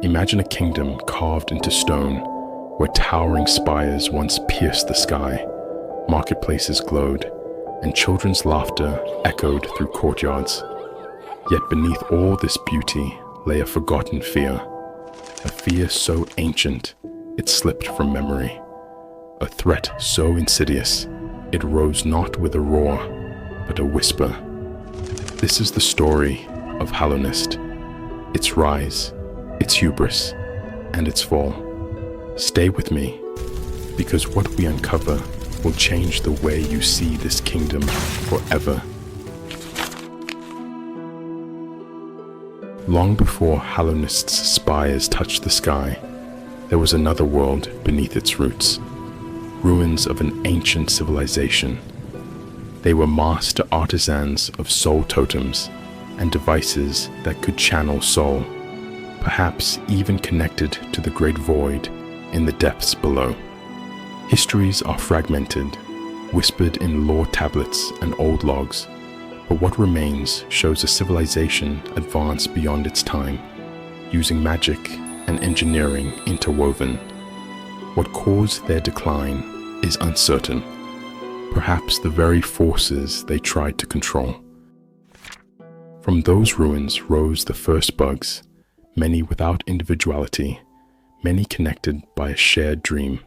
Imagine a kingdom carved into stone, where towering spires once pierced the sky, marketplaces glowed, and children's laughter echoed through courtyards. Yet beneath all this beauty lay a forgotten fear, a fear so ancient it slipped from memory, a threat so insidious it rose not with a roar, but a whisper. This is the story of Hallownest, its rise, its hubris, and its fall. Stay with me, because what we uncover will change the way you see this kingdom forever. Long before Hallownest's spires touched the sky, there was another world beneath its roots, ruins of an ancient civilization. They were master artisans of soul totems and devices that could channel soul, perhaps even connected to the great void in the depths below. Histories are fragmented, whispered in lore tablets and old logs, but what remains shows a civilization advanced beyond its time, using magic and engineering interwoven. What caused their decline is uncertain, perhaps the very forces they tried to control. From those ruins rose the first bugs, many without individuality, many connected by a shared dream.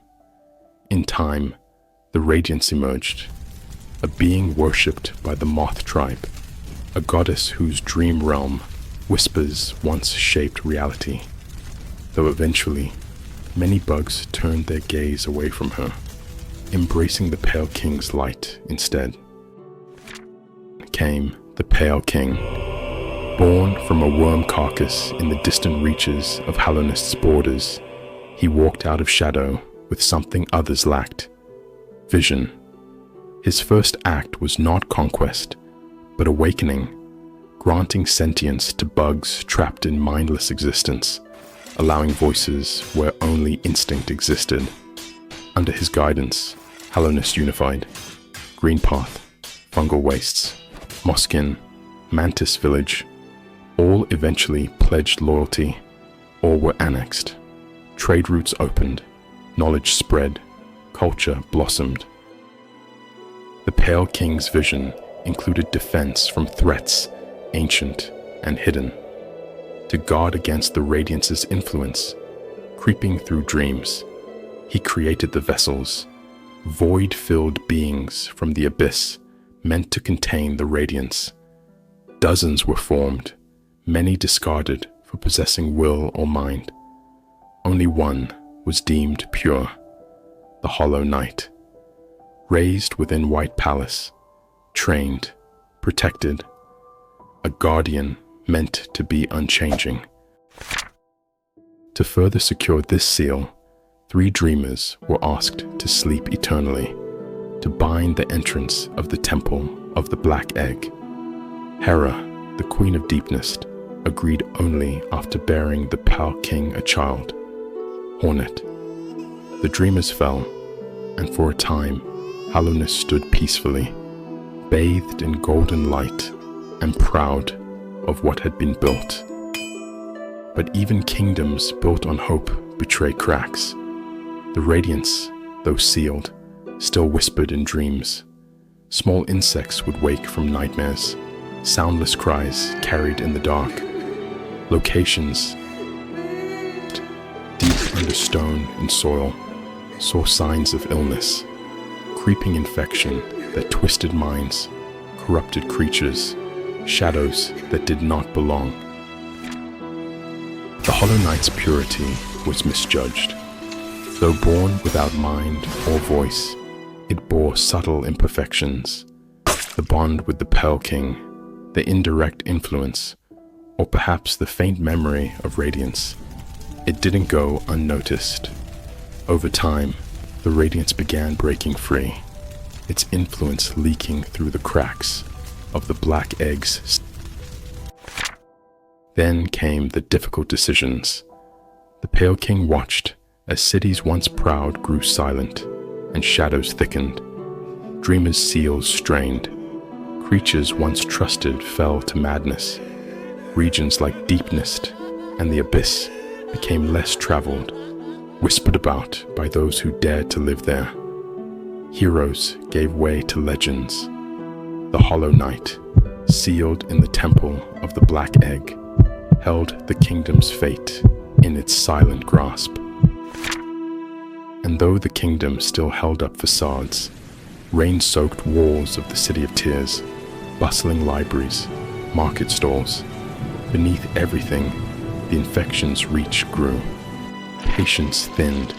In time, the Radiance emerged, a being worshipped by the moth tribe, a goddess whose dream realm whispers once shaped reality, though eventually many bugs turned their gaze away from her, embracing the Pale King's light instead. Came the Pale King, born from a worm carcass in the distant reaches of Hallownest's borders. He walked out of shadow with something others lacked: vision. His first act was not conquest, but awakening, granting sentience to bugs trapped in mindless existence, allowing voices where only instinct existed. Under his guidance, Hallownest unified. Greenpath, fungal wastes, Moskin, Mantis Village, all eventually pledged loyalty, all were annexed. Trade routes opened, knowledge spread, culture blossomed. The Pale King's vision included defense from threats ancient and hidden, to guard against the Radiance's influence, creeping through dreams. He created the vessels, void-filled beings from the abyss, meant to contain the Radiance. Dozens were formed, many discarded for possessing will or mind. Only one was deemed pure, the Hollow Knight. Raised within White Palace, trained, protected, a guardian meant to be unchanging. To further secure this seal, 3 dreamers were asked to sleep eternally, to bind the entrance of the Temple of the Black Egg. Hera, the Queen of Deepness, agreed only after bearing the Pale King a child, Hornet. The dreamers fell, and for a time, Hallownest stood peacefully, bathed in golden light and proud of what had been built. But even kingdoms built on hope betray cracks. The Radiance, though sealed, still whispered in dreams. Small insects would wake from nightmares, soundless cries carried in the dark. Locations deep under stone and soil saw signs of illness, creeping infection that twisted minds, corrupted creatures, shadows that did not belong. The Hollow Knight's purity was misjudged. Though born without mind or voice, it bore subtle imperfections. The bond with the Pale King, the indirect influence, or perhaps the faint memory of Radiance. It didn't go unnoticed. Over time, the Radiance began breaking free, its influence leaking through the cracks of the Black Egg's. Then came the difficult decisions. The Pale King watched as cities once proud grew silent and shadows thickened. Dreamers' seals strained. Creatures once trusted fell to madness. Regions like Deepness and the Abyss became less traveled, whispered about by those who dared to live there. Heroes gave way to legends. The Hollow Knight, sealed in the temple of the Black Egg, held the kingdom's fate in its silent grasp. And though the kingdom still held up facades, rain-soaked walls of the City of Tears, bustling libraries, market stalls, beneath everything, the infection's reach grew. Patience thinned,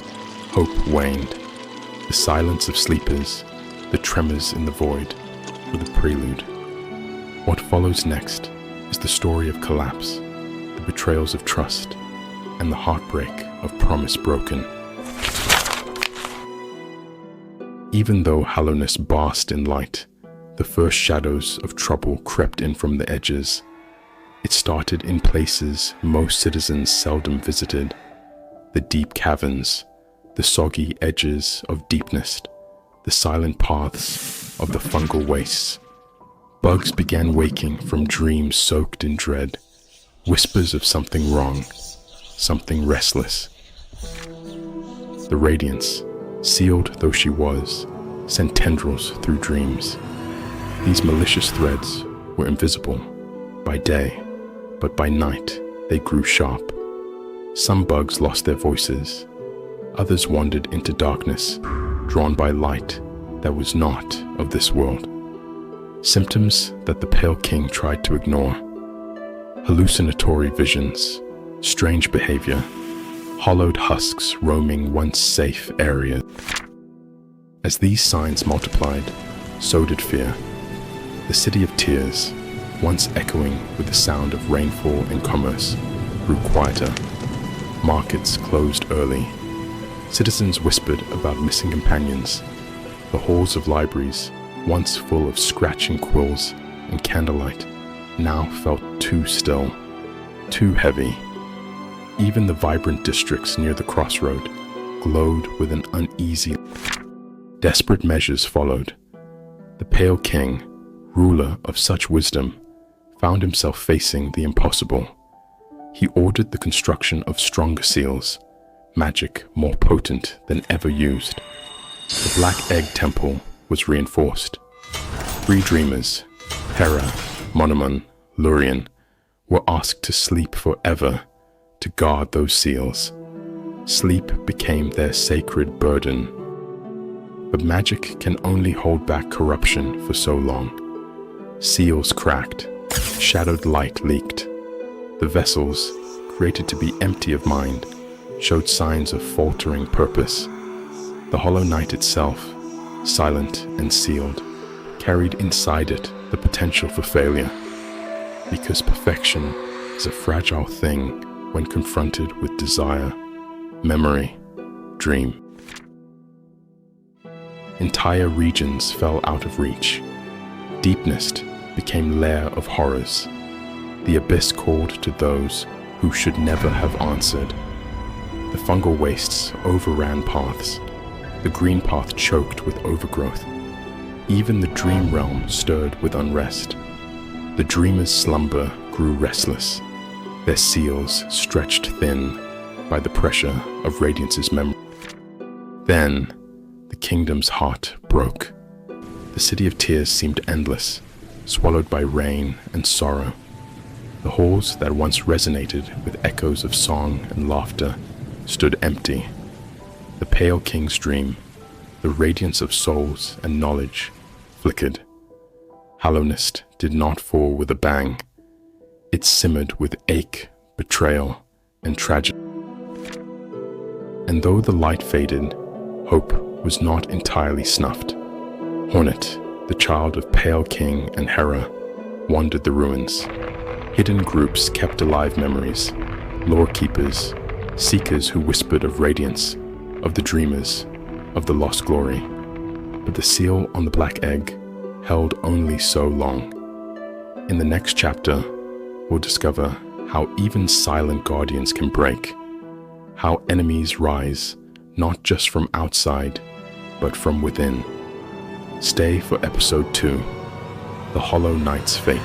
hope waned. The silence of sleepers, the tremors in the void, were the prelude. What follows next is the story of collapse, the betrayals of trust, and the heartbreak of promise broken. Even though Hallownest basked in light, the first shadows of trouble crept in from the edges. It started in places most citizens seldom visited, the deep caverns, the soggy edges of Deepnest, the silent paths of the fungal wastes. Bugs began waking from dreams soaked in dread, whispers of something wrong, something restless. The Radiance, sealed though she was, sent tendrils through dreams. These malicious threads were invisible by day, but by night they grew sharp. Some bugs lost their voices. Others wandered into darkness, drawn by light that was not of this world. Symptoms that the Pale King tried to ignore. Hallucinatory visions, strange behavior, hollowed husks roaming once safe areas. As these signs multiplied, so did fear. The City of Tears, once echoing with the sound of rainfall and commerce, grew quieter. Markets closed early. Citizens whispered about missing companions. The halls of libraries, once full of scratching quills and candlelight, now felt too still, too heavy. Even the vibrant districts near the crossroad glowed with an uneasy. Desperate measures followed. The Pale King, ruler of such wisdom, found himself facing the impossible. He ordered the construction of stronger seals, magic more potent than ever used. The Black Egg Temple was reinforced. 3 dreamers, Hera, Monomon, Lurien, were asked to sleep forever to guard those seals. Sleep became their sacred burden. But magic can only hold back corruption for so long. Seals cracked, shadowed light leaked. The vessels, created to be empty of mind, showed signs of faltering purpose. The Hollow Knight itself, silent and sealed, carried inside it the potential for failure. Because perfection is a fragile thing when confronted with desire, memory, dream. Entire regions fell out of reach. Deepnest became lair of horrors. The abyss called to those who should never have answered. The fungal wastes overran paths. The green path choked with overgrowth. Even the dream realm stirred with unrest. The dreamers' slumber grew restless, their seals stretched thin by the pressure of Radiance's memory. Then, the kingdom's heart broke. The City of Tears seemed endless, swallowed by rain and sorrow. The halls that once resonated with echoes of song and laughter stood empty. The Pale King's dream, the radiance of souls and knowledge, flickered. Hallownest did not fall with a bang. It simmered with ache, betrayal, and tragedy. And though the light faded, hope was not entirely snuffed. Hornet, the child of Pale King and Hera, wandered the ruins. Hidden groups kept alive memories, lore keepers, seekers who whispered of Radiance, of the dreamers, of the lost glory. But the seal on the Black Egg held only so long. In the next chapter, we'll discover how even silent guardians can break, how enemies rise not just from outside, but from within. Stay for episode 2, The Hollow Knight's Fate.